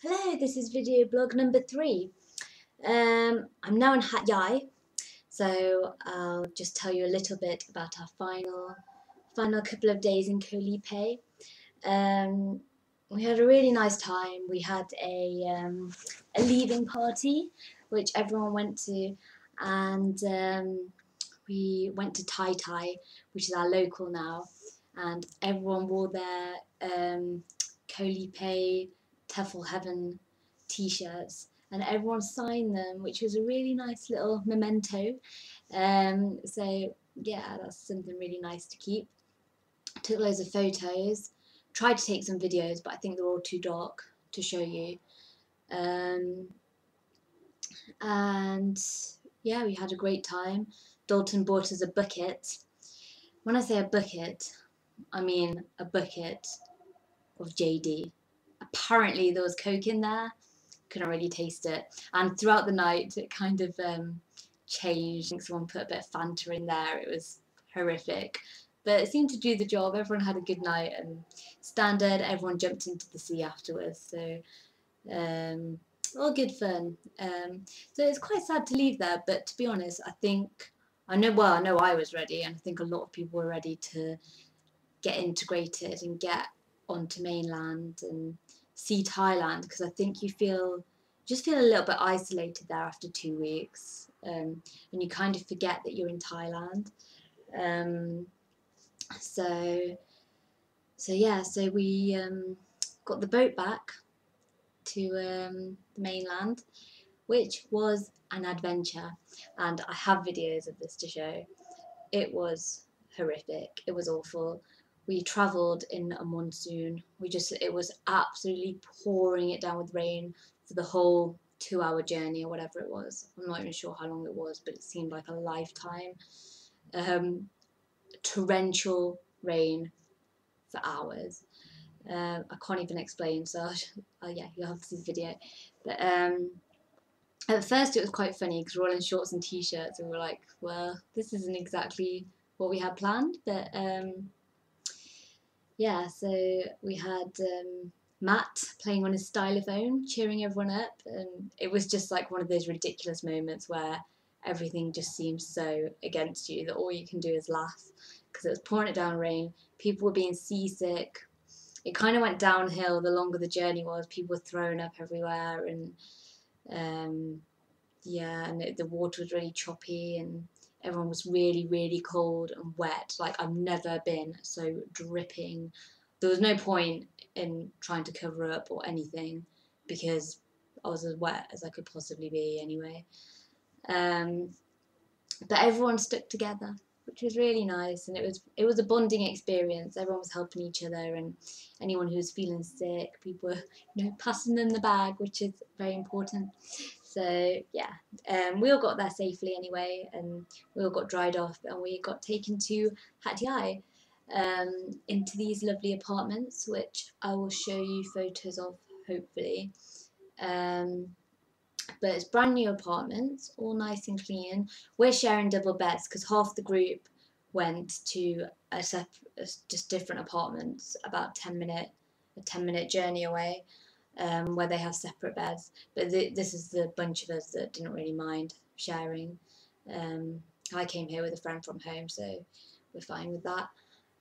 Hello, this is video blog number 3. I'm now in Hat Yai, so I'll just tell you a little bit about our final couple of days in Koh Lipe. We had a really nice time. We had a leaving party, which everyone went to, and we went to Tai Tai, which is our local now, and everyone wore their Koh Lipe Tefel Heaven t-shirts, and everyone signed them, which was a really nice little memento. So yeah, that's something really nice to keep. Took loads of photos, tried to take some videos, but I think they're all too dark to show you. And yeah, we had a great time. Dalton bought us a bucket. When I say a bucket, I mean a bucket of JD. Apparently there was Coke in there. Couldn't really taste it. And throughout the night it kind of changed. I think someone put a bit of Fanta in there. It was horrific. But it seemed to do the job. Everyone had a good night, and standard, everyone jumped into the sea afterwards. So all good fun. So it's quite sad to leave there, but to be honest, I know I was ready, and I think a lot of people were ready to get integrated and get onto mainland and see Thailand, because I think you just feel a little bit isolated there after 2 weeks, and you kind of forget that you're in Thailand. So yeah, so we got the boat back to the mainland, which was an adventure, and I have videos of this to show. It was horrific. It was awful. We travelled in a monsoon. It was absolutely pouring it down with rain for the whole 2-hour journey or whatever it was. I'm not even sure how long it was, but it seemed like a lifetime. Torrential rain for hours. I can't even explain, so yeah, you'll have to see the video. But at first it was quite funny because we're all in shorts and t-shirts, and we're like, well, this isn't exactly what we had planned. But yeah, so we had Matt playing on his stylophone, cheering everyone up, and it was just like one of those ridiculous moments where everything just seems so against you that all you can do is laugh, because it was pouring it down rain, people were being seasick. It kind of went downhill the longer the journey was. People were throwing up everywhere, and yeah, and the water was really choppy, and everyone was really, really cold and wet. Like, I've never been so dripping. There was no point in trying to cover up or anything, because I was as wet as I could possibly be anyway. But everyone stuck together, which was really nice, and it was a bonding experience. Everyone was helping each other, and anyone who was feeling sick, people were passing them the bag, which is very important. So yeah, we all got there safely anyway, and we all got dried off, and we got taken to Hat Yai, into these lovely apartments, which I will show you photos of, hopefully. But it's brand new apartments, all nice and clean. We're sharing double beds because half the group went to just different apartments about a 10-minute journey away, where they have separate beds. But this is the bunch of us that didn't really mind sharing. I came here with a friend from home, so we're fine with that.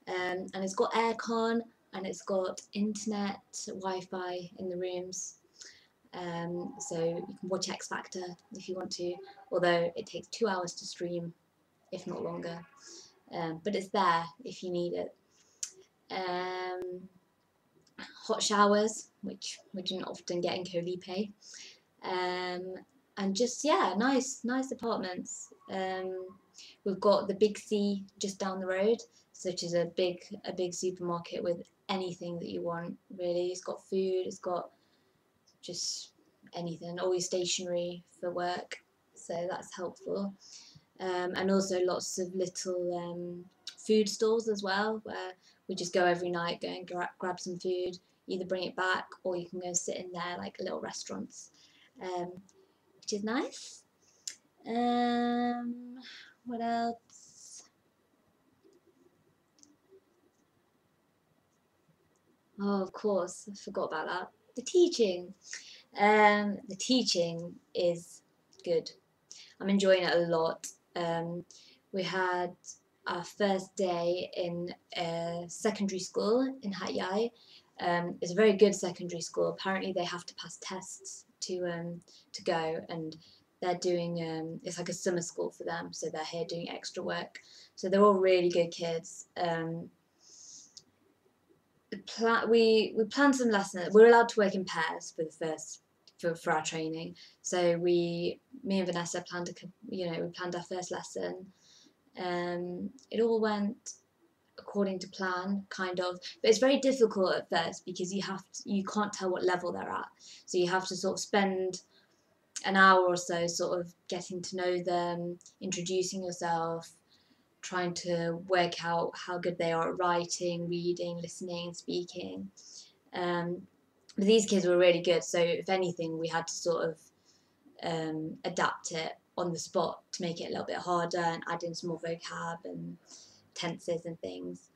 And it's got aircon, and it's got internet, Wi-Fi in the rooms. So you can watch X Factor if you want to, although it takes 2 hours to stream, if not longer. But it's there if you need it. Hot showers, which we didn't often get in Koh Lipe. And just, yeah, nice apartments. We've got the Big C just down the road, which is a big supermarket with anything that you want, really. It's got food, it's got just anything, all your stationery for work, so that's helpful. And also lots of little food stalls as well, where we just go every night, go and grab some food, either bring it back, or you can go sit in there like little restaurants, which is nice. What else? Oh, of course, I forgot about that. the teaching. The teaching is good. I'm enjoying it a lot. We had our first day in a secondary school in Hat Yai. It's a very good secondary school. Apparently they have to pass tests to go, and they're doing it's like a summer school for them, so they're here doing extra work. So they're all really good kids. We planned some lessons. We're allowed to work in pairs for the first for our training. So me and Vanessa planned we planned our first lesson. It all went according to plan, kind of, but it's very difficult at first because you can't tell what level they're at. So you have to sort of spend an hour or so sort of getting to know them, introducing yourself, trying to work out how good they are at writing, reading, listening, speaking. But these kids were really good, so if anything, we had to sort of adapt it on the spot to make it a little bit harder and add in some more vocab and tenses and things.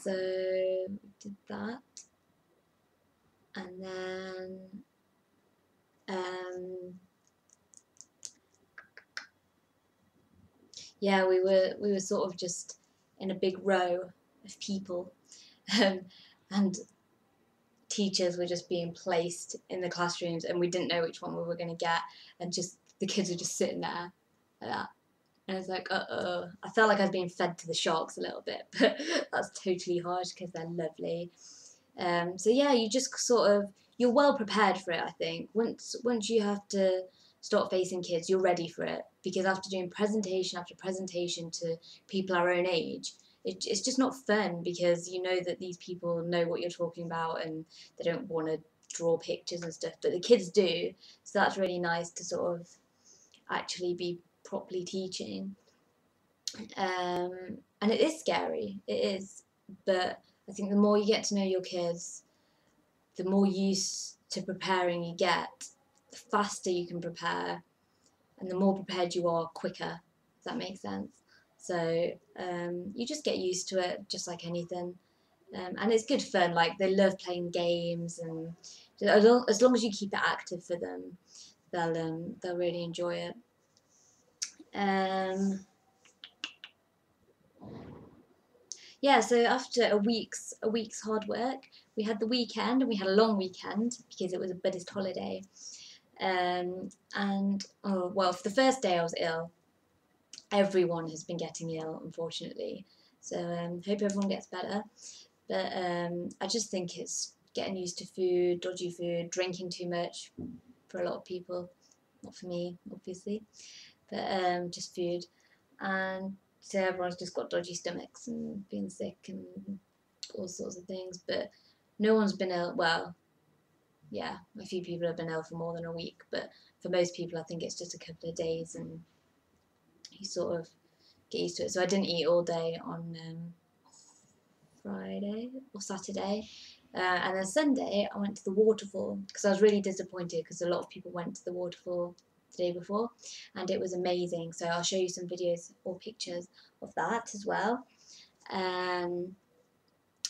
So we did that, and then yeah, we were sort of just in a big row of people, and teachers were just being placed in the classrooms, and we didn't know which one we were going to get, and just the kids were just sitting there like that. And I was like, I felt like I was being fed to the sharks a little bit, but that's totally harsh because they're lovely. So yeah, you just sort of, you're well prepared for it, I think. Once you have to start facing kids, you're ready for it, because after doing presentation after presentation to people our own age, it's just not fun, because you know that these people know what you're talking about and they don't want to draw pictures and stuff, but the kids do. So that's really nice to sort of actually be properly teaching. And it is scary, it is, but I think the more you get to know your kids, the more used to preparing you get, the faster you can prepare, and the more prepared you are, quicker. Does that make sense? So you just get used to it, just like anything. And it's good fun. Like, they love playing games, and as long as you keep it active for them, they'll really enjoy it. Yeah, so after a week's hard work, we had the weekend, and we had a long weekend because it was a Buddhist holiday. And well, for the first day I was ill. Everyone has been getting ill, unfortunately. So hope everyone gets better. But I just think it's getting used to food, dodgy food, drinking too much for a lot of people. Not for me, obviously, but just food. And so everyone's just got dodgy stomachs and being sick and all sorts of things. But no one's been ill. Well, yeah, a few people have been ill for more than a week, but for most people, I think it's just a couple of days, and you sort of get used to it. So I didn't eat all day on Friday or Saturday, and then Sunday I went to the waterfall because I was really disappointed, because a lot of people went to the waterfall the day before, and it was amazing. So I'll show you some videos or pictures of that as well.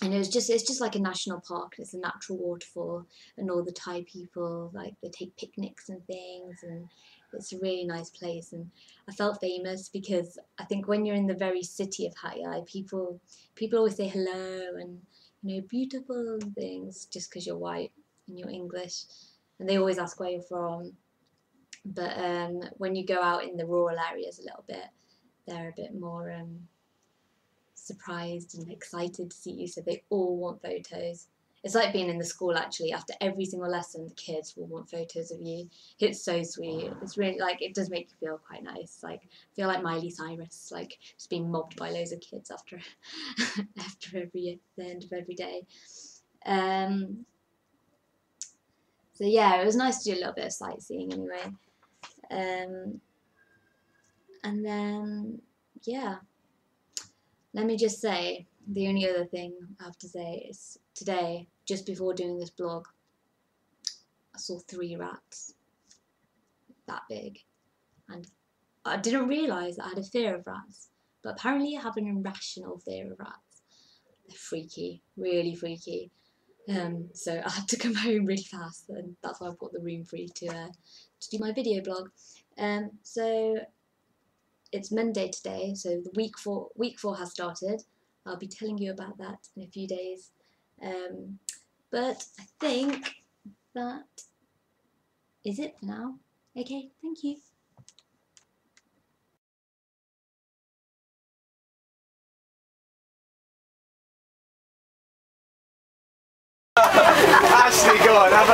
And it's just like a national park. It's a natural waterfall, and all the Thai people, like, they take picnics and things, and it's a really nice place. And I felt famous because I think when you're in the very city of Hat Yai, people always say hello and, beautiful things, just because you're white and you're English, and they always ask where you're from. But when you go out in the rural areas a little bit, they're a bit more surprised and excited to see you, so they all want photos. It's like being in the school, actually. After every single lesson, the kids will want photos of you. It's so sweet. It's really, like, it does make you feel quite nice. Like, I feel like Miley Cyrus, like, just being mobbed by loads of kids after the end of every day. So yeah, it was nice to do a little bit of sightseeing anyway. And then, yeah. Let me just say, the only other thing I have to say is today, just before doing this blog, I saw 3 rats that big, and I didn't realise that I had a fear of rats, but apparently I have an irrational fear of rats. they're freaky, really freaky. So I had to come home really fast, and that's why I've got the room free to do my video blog. So it's Monday today, so the week four has started. I'll be telling you about that in a few days. But I think that is it for now. Okay, thank you. Ashley, go on, have